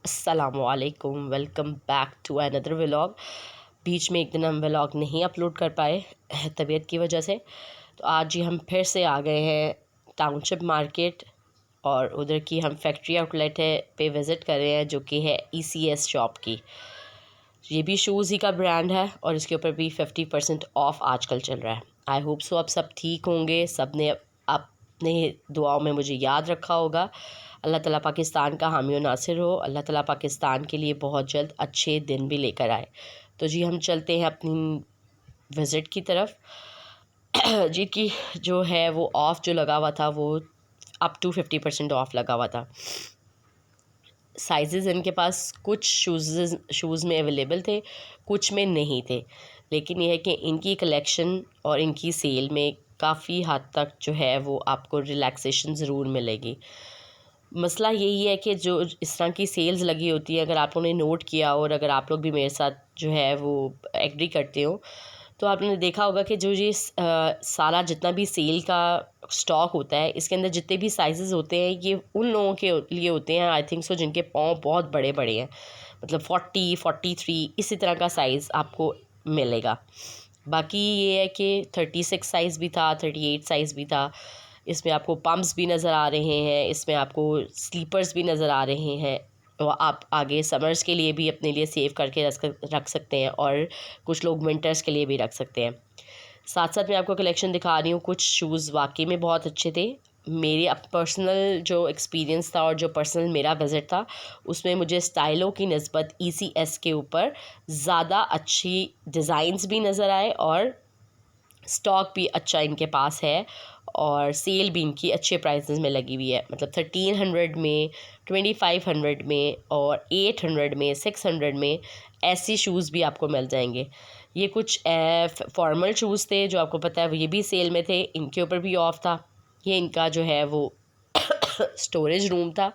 अस्सलामुअलैकुम, welcome back to another vlog. बीच में एक दिन हम व्लॉग नहीं अपलोड कर पाए तबीयत की वजह से। तो आज ही हम फिर से आ गए हैं टाउनशिप मार्केट और उधर की हम फैक्ट्री आउटलेट है पे विज़िट कर रहे हैं, जो कि है ECS शॉप की। ये भी शूज़ ही का ब्रांड है और इसके ऊपर भी 50% ऑफ आजकल चल रहा है। आई होप सो आप सब ठीक होंगे, सब ने अपने दुआओं में मुझे याद रखा होगा। अल्लाह ताला पाकिस्तान का हामी और नासिर हो। अल्लाह ताला पाकिस्तान के लिए बहुत जल्द अच्छे दिन भी लेकर आए। तो जी हम चलते हैं अपनी विज़िट की तरफ। जी की जो है वो ऑफ़ जो लगा हुआ था वो अप टू 50% ऑफ़ लगा हुआ था। साइज़ेस इनके पास कुछ शूज़ में अवेलेबल थे, कुछ में नहीं थे, लेकिन यह है कि इनकी कलेक्शन और इनकी सेल में काफ़ी हद तक जो है वो आपको रिलैक्सेशन ज़रूर मिलेगी। मसला यही है कि जो इस तरह की सेल्स लगी होती है, अगर आप लोगों ने नोट किया और अगर आप लोग भी मेरे साथ जो है वो एग्री करते हो, तो आपने देखा होगा कि जो ये सारा जितना भी सेल का स्टॉक होता है, इसके अंदर जितने भी साइज़ेस होते हैं ये उन लोगों के लिए होते हैं, आई थिंक सो, जिनके पाँव बहुत बड़े बड़े हैं। मतलब 40, 43 इसी तरह का साइज़ आपको मिलेगा। बाकी ये है कि 36 साइज़ भी था, 38 साइज़ भी था। इसमें आपको पम्प्स भी नज़र आ रहे हैं, इसमें आपको स्लीपर्स भी नज़र आ रहे हैं। तो आप आगे समर्स के लिए भी अपने लिए सेव करके रख सकते हैं और कुछ लोग विंटर्स के लिए भी रख सकते हैं। साथ साथ मैं आपको कलेक्शन दिखा रही हूँ। कुछ शूज़ वाकई में बहुत अच्छे थे। मेरे अब पर्सनल जो एक्सपीरियंस था और जो पर्सनल मेरा विज़िट था, उसमें मुझे स्टाइलों की निस्बत ECS के ऊपर ज़्यादा अच्छी डिज़ाइंस भी नज़र आए और स्टॉक भी अच्छा इनके पास है और सेल भी इनकी अच्छे प्राइसेस में लगी हुई है। मतलब 1300 में, 2500 में और 800 में, 600 में ऐसी शूज़ भी आपको मिल जाएंगे। ये कुछ फॉर्मल शूज़ थे जो आपको पता है ये भी सेल में थे, इनके ऊपर भी ऑफ था। ये इनका जो है वो स्टोरेज रूम था,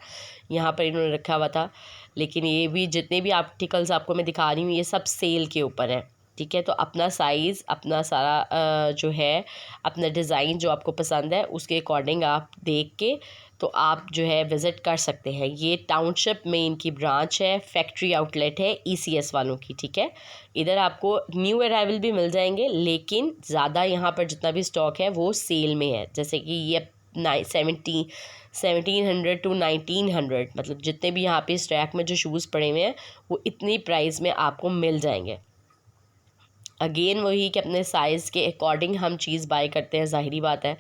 यहाँ पर इन्होंने रखा हुआ था। लेकिन ये भी जितने भी आर्टिकल्स आपको मैं दिखा रही हूँ ये सब सेल के ऊपर है, ठीक है। तो अपना साइज़, अपना सारा जो है अपना डिज़ाइन जो आपको पसंद है उसके अकॉर्डिंग आप देख के तो आप जो है विज़िट कर सकते हैं। ये टाउनशिप में इनकी ब्रांच है, फैक्ट्री आउटलेट है ECS वालों की, ठीक है। इधर आपको न्यू अराइवल भी मिल जाएंगे, लेकिन ज़्यादा यहाँ पर जितना भी स्टॉक है वो सेल में है। जैसे कि ये 1700 टू 1900, मतलब जितने भी यहाँ पे स्टैक में जो शूज़ पड़े हुए हैं वो इतनी प्राइस में आपको मिल जाएंगे। अगेन वही कि अपने साइज़ के अकॉर्डिंग हम चीज़ बाय करते हैं, ज़ाहिरी बात है।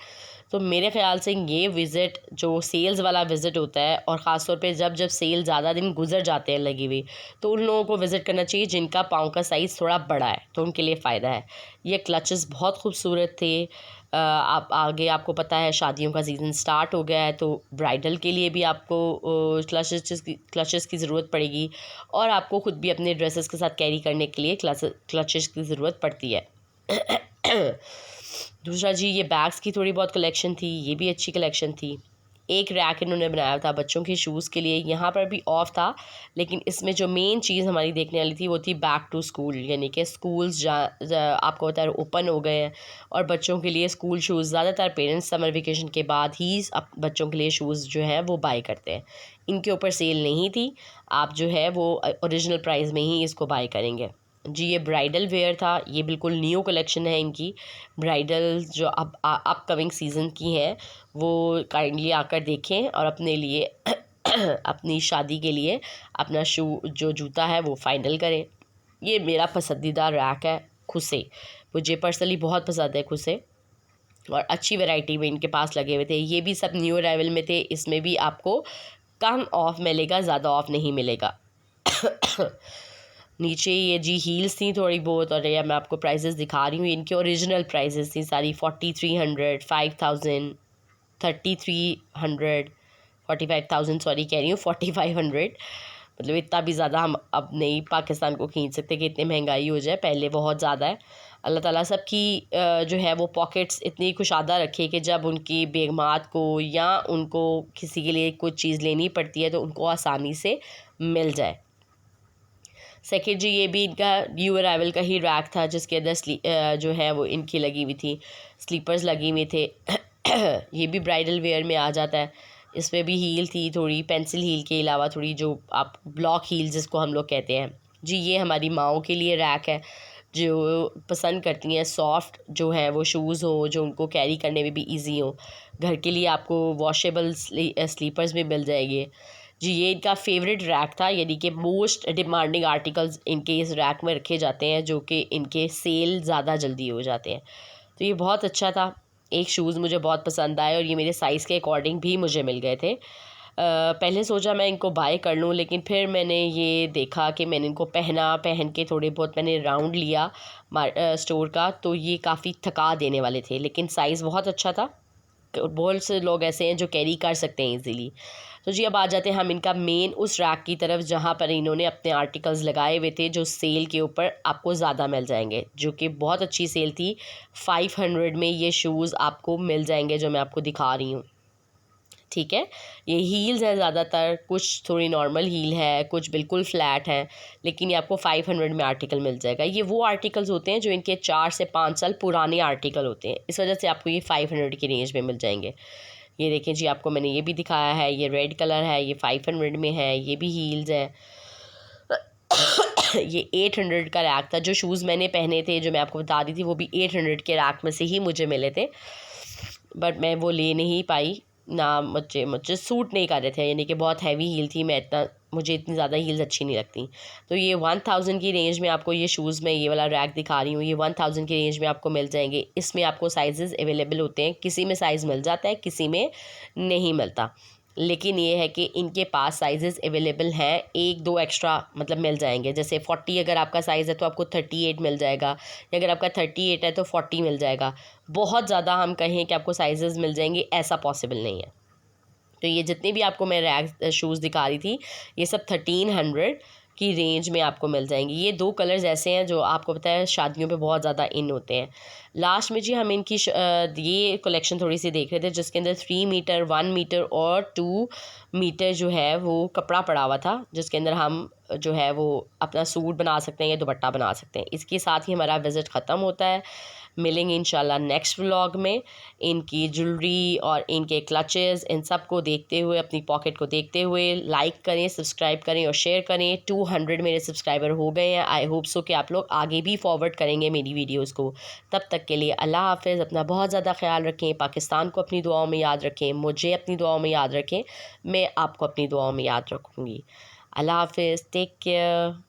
तो मेरे ख़्याल से ये विज़िट जो सेल्स वाला विज़िट होता है, और ख़ास तौर पे जब जब सेल ज़्यादा दिन गुजर जाते हैं लगी हुई, तो उन लोगों को विज़िट करना चाहिए जिनका पाँव का साइज़ थोड़ा बड़ा है, तो उनके लिए फ़ायदा है। ये क्लचेस बहुत खूबसूरत थे। आप आगे आपको पता है शादियों का सीज़न स्टार्ट हो गया है, तो ब्राइडल के लिए भी आपको क्लचेस की ज़रूरत पड़ेगी और आपको ख़ुद भी अपने ड्रेसेस के साथ कैरी करने के लिए क्लचेस की ज़रूरत पड़ती है। दूसरा जी, ये बैग्स की थोड़ी बहुत कलेक्शन थी, ये भी अच्छी कलेक्शन थी। एक रैक इन्होंने बनाया था बच्चों के शूज़ के लिए, यहाँ पर भी ऑफ था, लेकिन इसमें जो मेन चीज़ हमारी देखने वाली थी वो थी बैक टू स्कूल, यानी कि स्कूल्स आपको पता है ओपन हो गए हैं और बच्चों के लिए स्कूल शूज़ ज़्यादातर पेरेंट्स समर वेकेशन के बाद ही बच्चों के लिए शूज़ जो हैं वो बाय करते हैं। इनके ऊपर सेल नहीं थी, आप जो है वो ओरिजिनल प्राइस में ही इसको बाय करेंगे। जी, ये ब्राइडल वेयर था, ये बिल्कुल न्यू कलेक्शन है इनकी। ब्राइडल जो अब अपकमिंग सीज़न की हैं वो काइंडली आकर देखें और अपने लिए अपनी शादी के लिए अपना जो जूता है वो फाइनल करें। ये मेरा पसंदीदा रैक है खुसे, मुझे पर्सनली बहुत पसंद है खुसे, और अच्छी वैरायटी में इनके पास लगे हुए थे। ये भी सब न्यू अराइवल में थे, इसमें भी आपको कम ऑफ मिलेगा, ज़्यादा ऑफ नहीं मिलेगा। नीचे ये जी हील्स थी थोड़ी बहुत, और ये मैं आपको प्राइसेस दिखा रही हूँ। इनके ओरिजिनल प्राइसेस थी सारी 4300, 5000, 3300, 45,000, सॉरी कह रही हूँ 4500। मतलब इतना भी ज़्यादा हम अब नहीं पाकिस्तान को खींच सकते कि इतनी महंगाई हो जाए, पहले बहुत ज़्यादा है। अल्लाह ताला सबकी जो है वो पॉकेट्स इतनी कुशादा रखे कि जब उनकी बेगमात को या उनको किसी के लिए कुछ चीज़ लेनी पड़ती है तो उनको आसानी से मिल जाए। सेकेंड जी, ये भी इनका न्यू अराइवल का ही रैक था जिसके अंदर जो है वो इनकी लगी हुई थी, स्लीपर्स लगी हुई थे। ये भी ब्राइडल वेयर में आ जाता है। इसमें भी हील थी थोड़ी पेंसिल हील के अलावा, थोड़ी जो आप ब्लॉक हील जिसको हम लोग कहते हैं जी। ये हमारी माओ के लिए रैक है जो पसंद करती हैं सॉफ्ट जो है वो शूज़ हो, जो उनको कैरी करने में भी इजी हो। घर के लिए आपको वॉशेबल स्लीपर्स भी मिल जाएंगे जी। ये इनका फेवरेट रैक था, यानी कि मोस्ट डिमांडिंग आर्टिकल्स इनके इस रैक में रखे जाते हैं, जो कि इनके सेल ज़्यादा जल्दी हो जाते हैं। तो ये बहुत अच्छा था। एक शूज़ मुझे बहुत पसंद आए और ये मेरे साइज़ के अकॉर्डिंग भी मुझे मिल गए थे। पहले सोचा मैं इनको बाय कर लूँ, लेकिन फिर मैंने ये देखा कि मैंने इनको पहन के थोड़े बहुत मैंने राउंड लिया स्टोर का, तो ये काफ़ी थका देने वाले थे, लेकिन साइज़ बहुत अच्छा था। बहुत से लोग ऐसे हैं जो कैरी कर सकते हैं इजीली। तो जी अब आ जाते हैं हम इनका मेन उस रैक की तरफ जहाँ पर इन्होंने अपने आर्टिकल्स लगाए हुए थे, जो सेल के ऊपर आपको ज़्यादा मिल जाएंगे, जो कि बहुत अच्छी सेल थी। 500 में ये शूज़ आपको मिल जाएंगे जो मैं आपको दिखा रही हूँ, ठीक है। ये हील्स हैं ज़्यादातर, कुछ थोड़ी नॉर्मल हील है, कुछ बिल्कुल फ्लैट है, लेकिन ये आपको 500 में आर्टिकल मिल जाएगा। ये वो आर्टिकल्स होते हैं जो इनके 4 से 5 साल पुराने आर्टिकल होते हैं, इस वजह से आपको ये 500 की रेंज में मिल जाएंगे। ये देखें जी, आपको मैंने ये भी दिखाया है, ये रेड कलर है, ये 500 में है, ये भी हील्स है। ये 800 का रैक था। जो शूज़ मैंने पहने थे, जो मैं आपको बता दी थी, वो भी 800 के रैक में से ही मुझे मिले थे, बट मैं वो ले नहीं पाई ना, मुझे सूट नहीं कर रहे थे, यानी कि बहुत हैवी हील थी। मुझे इतनी ज़्यादा हील्स अच्छी नहीं लगती। तो ये 1000 की रेंज में आपको ये शूज़ मैं ये वाला रैक दिखा रही हूँ, ये 1000 की रेंज में आपको मिल जाएंगे। इसमें आपको साइजेस अवेलेबल होते हैं, किसी में साइज़ मिल जाता है, किसी में नहीं मिलता, लेकिन ये है कि इनके पास साइजेस अवेलेबल हैं, एक दो एक्स्ट्रा मतलब मिल जाएंगे। जैसे 40 अगर आपका साइज़ है तो आपको 38 मिल जाएगा, या अगर आपका 38 है तो 40 मिल जाएगा। बहुत ज़्यादा हम कहें कि आपको साइजेस मिल जाएंगे, ऐसा पॉसिबल नहीं है। तो ये जितने भी आपको मैं रैक शूज़ दिखा रही थी, ये सब 1300 की रेंज में आपको मिल जाएंगी। ये दो कलर्स ऐसे हैं जो आपको पता है शादियों पे बहुत ज़्यादा इन होते हैं। लास्ट में जी हम इनकी ये कलेक्शन थोड़ी सी देख रहे थे, जिसके अंदर 3 मीटर 1 मीटर और 2 मीटर जो है वो कपड़ा पड़ा हुआ था, जिसके अंदर हम जो है वो अपना सूट बना सकते हैं या दुपट्टा बना सकते हैं। इसके साथ ही हमारा विज़िट ख़त्म होता है। मिलेंगे इंशाल्लाह नेक्स्ट व्लॉग में। इनकी ज्वेलरी और इनके क्लचेस, इन सब को देखते हुए, अपनी पॉकेट को देखते हुए लाइक करें, सब्सक्राइब करें और शेयर करें। 200 मेरे सब्सक्राइबर हो गए हैं। आई होप सो कि आप लोग आगे भी फॉरवर्ड करेंगे मेरी वीडियोज़ को। तब तक के लिए अल्लाह हाफ़िज़। अपना बहुत ज़्यादा ख्याल रखें, पाकिस्तान को अपनी दुआओं में याद रखें, मुझे अपनी दुआओं में याद रखें, मैं आपको अपनी दुआओं में याद रखूँगी। अल्लाह हाफ़िज़, टेक केयर।